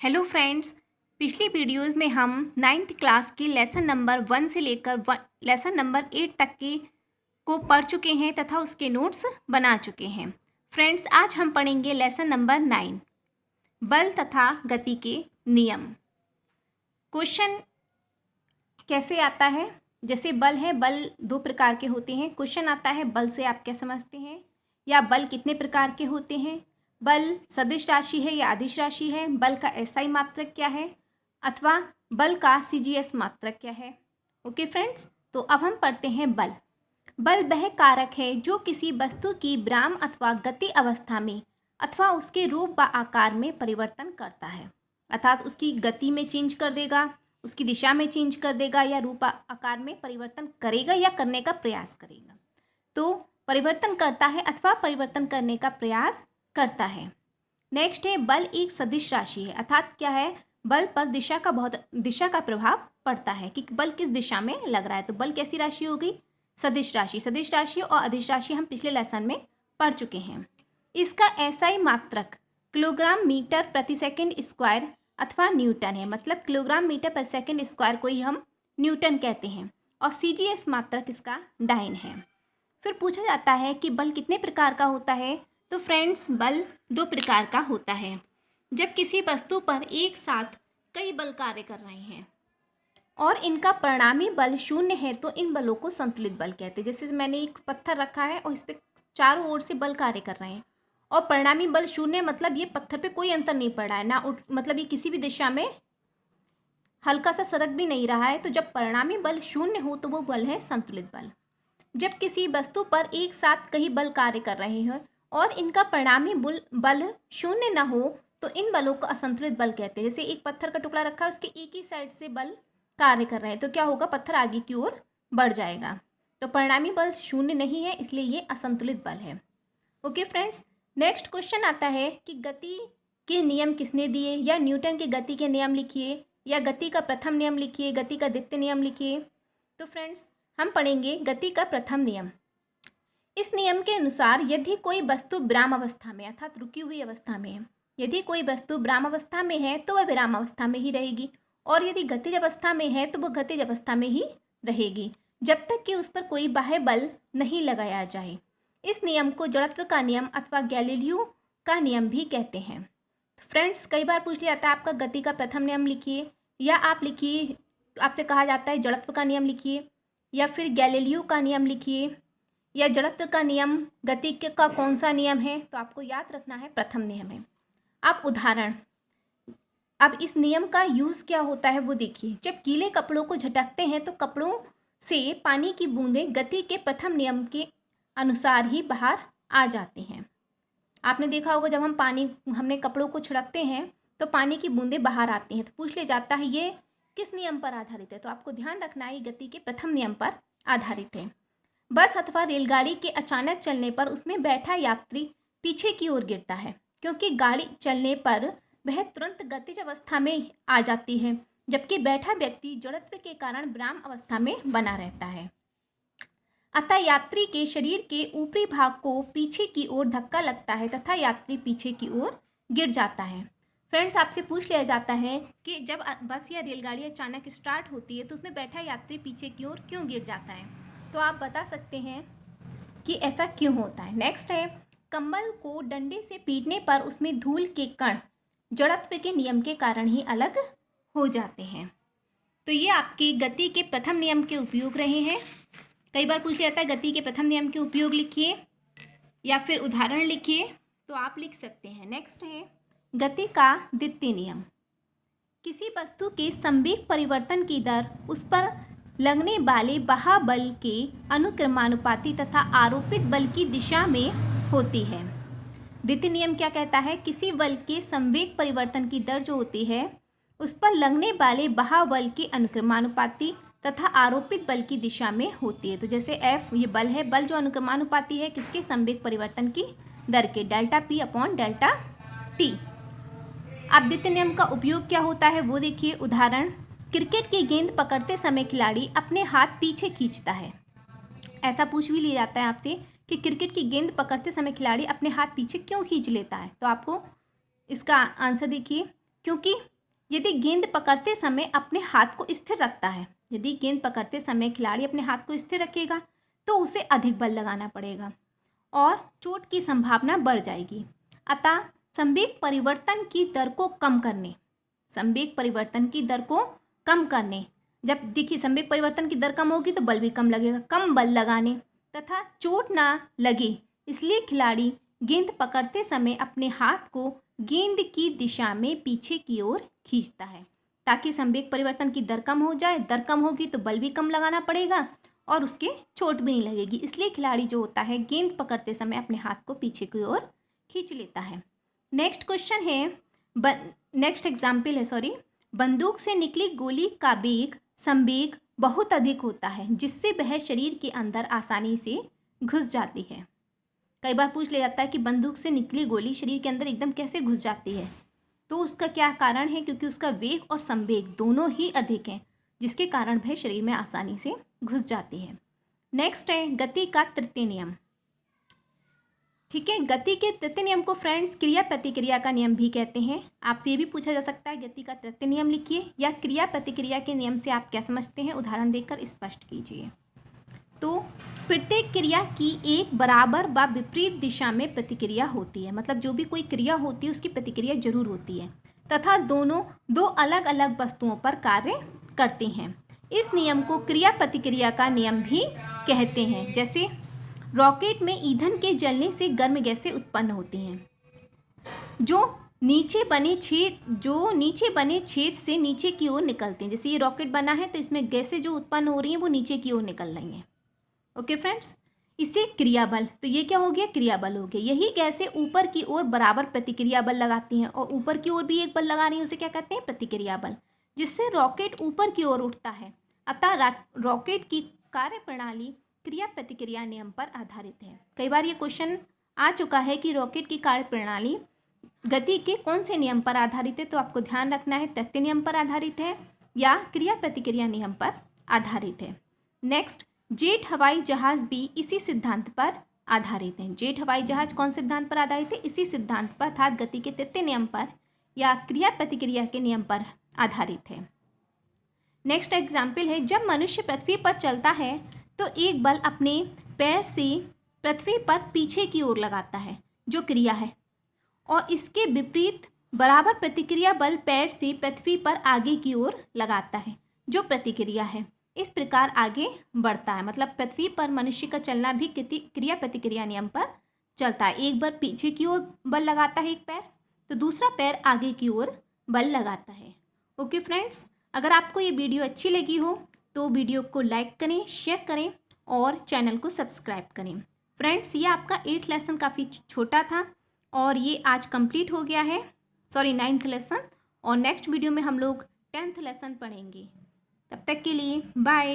Hello friends. पिछली videos में हम 9th क्लास की लेसन नंबर 1 से लेकर लेसन नंबर 8 तक के को पढ़ चुके हैं तथा उसके नोट्स बना चुके हैं। फ्रेंड्स, आज हम पढ़ेंगे लेसन नंबर 9, बल तथा गति के नियम। क्वेश्चन कैसे आता है? जैसे बल है, बल दो प्रकार के होते हैं। क्वेश्चन आता है बल से आप क्या समझते हैं, या बल कितने प्रकार के होते हैं, बल सदिश राशि है या अदिश राशि है, बल का एसआई मात्रक क्या है, अथवा बल का सीजीएस मात्रक क्या है। ओके फ्रेंड्स, तो अब हम पढ़ते हैं बल। बल वह कारक है जो किसी वस्तु की विराम अथवा गति अवस्था में अथवा उसके रूप व आकार में परिवर्तन करता है, अर्थात उसकी गति में चेंज कर देगा, उसकी दिशा में चेंज कर देगा, या रूप आकार में परिवर्तन करेगा या करने का प्रयास करेगा। तो परिवर्तन करता है अथवा परिवर्तन करने का प्रयास करता है। नेक्स्ट है बल एक सदिश राशि है, अर्थात क्या है, बल पर दिशा का प्रभाव पड़ता है कि बल किस दिशा में लग रहा है। तो बल कैसी राशि हो गई? सदिश राशि। सदिश राशि और अदिश राशि हम पिछले लेसन में पढ़ चुके हैं। इसका एसआई मात्रक किलोग्राम मीटर प्रति सेकंड स्क्वायर अथवा न्यूटन है, मतलब किलोग्राम मीटर प्रति सेकंड स्क्वायर को ही हम न्यूटन कहते हैं, और सीजीएस मात्रक इसका डाइन है। फिर पूछा जाता है कि बल कितने प्रकार का होता है। तो फ्रेंड्स, बल दो प्रकार का होता है। जब किसी वस्तु पर एक साथ कई बल कार्य कर रहे हैं और इनका परिणामी बल शून्य है तो इन बलों को संतुलित बल कहते हैं। जैसे मैंने एक पत्थर रखा है और इस पर चारों ओर से बल कार्य कर रहे हैं और परिणामी बल शून्य, मतलब ये पत्थर पे कोई अंतर नहीं पड़ रहा है, ना मतलब ये किसी भी दिशा में हल्का सा सरक भी नहीं रहा है। तो जब परिणामी बल शून्य हो तो वो बल है संतुलित बल। जब किसी वस्तु पर एक साथ कई बल कार्य कर रहे हैं और इनका परिणामी बल शून्य न हो तो इन बलों को असंतुलित बल कहते हैं। जैसे एक पत्थर का टुकड़ा रखा है, उसके एक ही साइड से बल कार्य कर रहे हैं, तो क्या होगा, पत्थर आगे की ओर बढ़ जाएगा। तो परिणामी बल शून्य नहीं है, इसलिए ये असंतुलित बल है। ओके फ्रेंड्स, नेक्स्ट क्वेश्चन आता है कि गति के नियम किसने दिए, या न्यूटन के गति के नियम लिखिए, या गति का प्रथम नियम लिखिए, गति का द्वितीय नियम लिखिए। तो फ्रेंड्स, हम पढ़ेंगे गति का प्रथम नियम। इस नियम के अनुसार यदि कोई वस्तु विराम अवस्था में अर्थात रुकी हुई अवस्था में है, यदि कोई वस्तु विराम अवस्था में है तो वह विराम अवस्था में ही रहेगी, और यदि गतिज अवस्था में है तो वह गतिज अवस्था में ही रहेगी, जब तक कि उस पर कोई बाह्य बल नहीं लगाया जाए। इस नियम को जड़त्व का नियम अथवा गैलीलियो का नियम भी कहते हैं। फ्रेंड्स, कई बार पूछ लिया जाता है आपका गति का प्रथम नियम लिखिए, या आप लिखिए, आपसे कहा जाता है जड़त्व का नियम लिखिए, या फिर गैलीलियो का नियम लिखिए, या जड़त्व का नियम गति का कौन सा नियम है, तो आपको याद रखना है प्रथम नियम है। आप उदाहरण, अब इस नियम का यूज़ क्या होता है वो देखिए। जब गीले कपड़ों को झटकते हैं तो कपड़ों से पानी की बूंदें गति के प्रथम नियम के अनुसार ही बाहर आ जाती हैं। आपने देखा होगा जब हमने कपड़ों को छिड़कते हैं तो पानी की बूंदें बाहर आती हैं। तो पूछ लिया जाता है ये किस नियम पर आधारित है, तो आपको ध्यान रखना है गति के प्रथम नियम पर आधारित है। बस अथवा रेलगाड़ी के अचानक चलने पर उसमें बैठा यात्री पीछे की ओर गिरता है, क्योंकि गाड़ी चलने पर वह तुरंत गतिज अवस्था में आ जाती है, जबकि बैठा व्यक्ति जड़त्व के कारण विराम अवस्था में बना रहता है। अतः यात्री के शरीर के ऊपरी भाग को पीछे की ओर धक्का लगता है तथा यात्री पीछे की ओर गिर जाता है। फ्रेंड्स, आपसे पूछ लिया जाता है कि जब बस या रेलगाड़ी अचानक स्टार्ट होती है तो उसमें बैठा यात्री पीछे की ओर क्यों गिर जाता है, तो आप बता सकते हैं कि ऐसा क्यों होता है। नेक्स्ट है, कंबल को डंडे से पीटने पर उसमें धूल के कण जड़त्व के नियम के कारण ही अलग हो जाते हैं। तो ये आपके गति के प्रथम नियम के उपयोग रहे हैं। कई बार पूछ लिया जाता है गति के प्रथम नियम के उपयोग लिखिए या फिर उदाहरण लिखिए, तो आप लिख सकते हैं। नेक्स्ट है गति का द्वितीय नियम। किसी वस्तु के संवेग परिवर्तन की दर उस पर लगने वाले बाह्य बल के अनुक्रमानुपाती तथा आरोपित बल की दिशा में होती है। द्वितीय नियम क्या कहता है, किसी बल के संवेग परिवर्तन की दर जो होती है उस पर लगने वाले बाह्य बल के अनुक्रमानुपाती तथा आरोपित बल की दिशा में होती है। तो जैसे F ये बल है, बल जो अनुक्रमानुपाती है किसके, संवेग परिवर्तन की दर के, delta P upon delta T। अब द्वितीय नियम का उपयोग क्या होता है वो देखिए। उदाहरण, क्रिकेट की गेंद पकड़ते समय खिलाड़ी अपने हाथ पीछे खींचता है। ऐसा पूछ भी लिया जाता है आपसे कि क्रिकेट की गेंद पकड़ते समय खिलाड़ी अपने हाथ पीछे क्यों खींच लेता है, तो आपको इसका आंसर देखिए, क्योंकि यदि गेंद पकड़ते समय अपने हाथ को स्थिर रखता है, यदि गेंद पकड़ते समय खिलाड़ी अपने हाथ को स्थिर रखेगा तो उसे अधिक बल लगाना पड़ेगा और चोट की संभावना बढ़ जाएगी। अतः संवेग परिवर्तन की दर को कम करने, संवेग परिवर्तन की दर को कम करने, जब देखिए संवेग परिवर्तन की दर कम होगी तो बल भी कम लगेगा, कम बल लगाने तथा चोट ना लगे इसलिए खिलाड़ी गेंद पकड़ते समय अपने हाथ को गेंद की दिशा में पीछे की ओर खींचता है ताकि संवेग परिवर्तन की दर कम हो जाए। दर कम होगी तो बल भी कम लगाना पड़ेगा और उसके चोट भी नहीं लगेगी, इसलिए खिलाड़ी जो होता है गेंद पकड़ते समय अपने हाथ को पीछे की ओर खींच लेता है। नेक्स्ट क्वेश्चन है, नेक्स्ट एग्जाम्पल है बंदूक से निकली गोली का वेग संवेग बहुत अधिक होता है जिससे वह शरीर के अंदर आसानी से घुस जाती है। कई बार पूछ लिया जाता है कि बंदूक से निकली गोली शरीर के अंदर एकदम कैसे घुस जाती है, तो उसका क्या कारण है, क्योंकि उसका वेग और संवेग दोनों ही अधिक हैं जिसके कारण वह शरीर में आसानी से घुस जाती है। नेक्स्ट है गति का तृतीय नियम। ठीक है, गति के तृतीय नियम को फ्रेंड्स क्रिया प्रतिक्रिया का नियम भी कहते हैं। आपसे ये भी पूछा जा सकता है गति का तृतीय नियम लिखिए या क्रिया प्रतिक्रिया के नियम से आप क्या समझते हैं, उदाहरण देकर स्पष्ट कीजिए। तो प्रत्येक क्रिया की एक बराबर व विपरीत दिशा में प्रतिक्रिया होती है, मतलब जो भी कोई क्रिया होती है उसकी प्रतिक्रिया जरूर होती है तथा दोनों दो अलग अलग वस्तुओं पर कार्य करते हैं। इस नियम को क्रिया प्रतिक्रिया का नियम भी कहते हैं। जैसे रॉकेट में ईंधन के जलने से गर्म गैसें उत्पन्न होती हैं जो नीचे बने छेद से नीचे की ओर निकलते हैं। जैसे ये रॉकेट बना है तो इसमें गैसें जो उत्पन्न हो रही हैं वो नीचे की ओर निकल रही हैं। ओके फ्रेंड्स, इसे क्रिया बल, तो ये क्या हो गया, क्रिया बल हो गया। यही गैसें ऊपर की ओर बराबर प्रतिक्रिया बल लगाती हैं और ऊपर की ओर भी एक बल लगा रही है, उसे क्या कहते हैं, प्रतिक्रिया बल, जिससे रॉकेट ऊपर की ओर उठता है। अतः रॉकेट की कार्य प्रणाली क्रिया प्रतिक्रिया नियम पर आधारित है। कई बार ये क्वेश्चन आ चुका है कि रॉकेट की कार्य प्रणाली गति के कौन से नियम पर आधारित है, तो आपको ध्यान रखना है तथ्य नियम पर आधारित है या क्रिया प्रतिक्रिया नियम पर आधारित है। नेक्स्ट, जेट हवाई जहाज भी इसी सिद्धांत पर आधारित है। जेट हवाई जहाज कौन सिद्धांत पर आधारित है, इसी सिद्धांत पर अर्थात गति के तृतीय नियम पर या क्रिया प्रतिक्रिया के नियम पर आधारित है। नेक्स्ट एग्जाम्पल है, जब मनुष्य पृथ्वी पर चलता है तो एक बल अपने पैर से पृथ्वी पर पीछे की ओर लगाता है जो क्रिया है, और इसके विपरीत बराबर प्रतिक्रिया बल पैर से पृथ्वी पर आगे की ओर लगाता है जो प्रतिक्रिया है। इस प्रकार आगे बढ़ता है, मतलब पृथ्वी पर मनुष्य का चलना भी क्रिया प्रतिक्रिया नियम पर चलता है। एक बार पीछे की ओर बल लगाता है एक पैर, तो दूसरा पैर आगे की ओर बल लगाता है। ओके फ्रेंड्स, अगर आपको ये वीडियो अच्छी लगी हो तो वीडियो को लाइक करें, शेयर करें और चैनल को सब्सक्राइब करें। फ्रेंड्स, ये आपका 8th लेसन काफ़ी छोटा था और ये आज कंप्लीट हो गया है, 9th लेसन, और नेक्स्ट वीडियो में हम लोग 10th लेसन पढ़ेंगे। तब तक के लिए बाय।